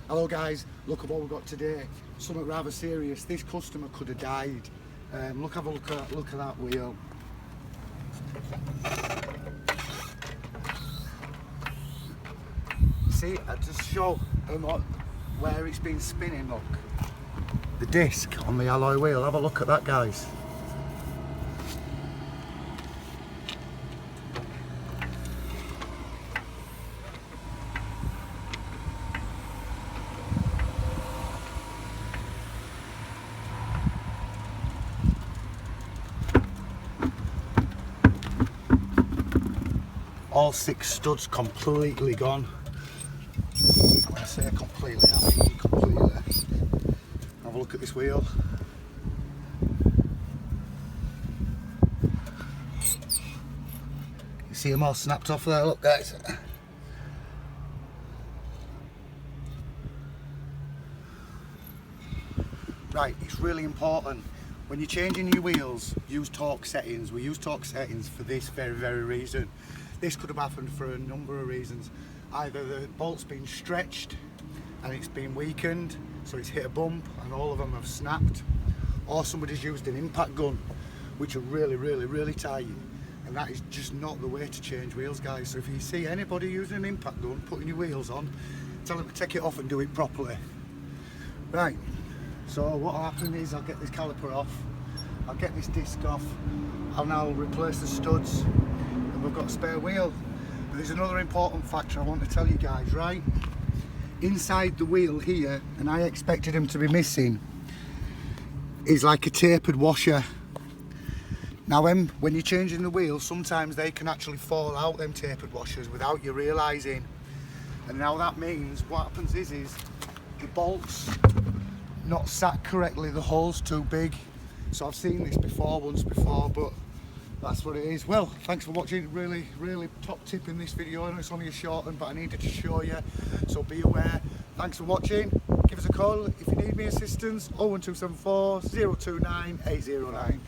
Hello guys, look at what we've got today. Something rather serious. This customer could have died. Have a look at that wheel. See, I just show them where it's been spinning. Look, the disc on the alloy wheel. Have a look at that, guys. All 6 studs completely gone. When I say completely, I mean completely. Have a look at this wheel. You see them all snapped off there, look guys. Right, it's really important. When you're changing your wheels, use torque settings. We use torque settings for this very reason. This could have happened for a number of reasons. Either the bolt's been stretched and it's been weakened, so it's hit a bump and all of them have snapped, or somebody's used an impact gun, which are really tight, and that is just not the way to change wheels, guys. So if you see anybody using an impact gun, putting your wheels on, tell them to take it off and do it properly. Right, so what will happen is I'll get this caliper off, I'll get this disc off, I'll now replace the studs, and we've got a spare wheel. But there's another important factor I want to tell you guys, right? Inside the wheel here, and I expected them to be missing, is like a tapered washer. Now when you're changing the wheel, sometimes they can actually fall out, them tapered washers, without you realising. And now that means what happens is the bolts not sat correctly, the hole's too big. So I've seen this once before, but that's what it is. Well, thanks for watching. Really top tip in this video. I know it's only a short one, but I needed to show you, so be aware. Thanks for watching. Give us a call if you need me assistance. 01274 029 809.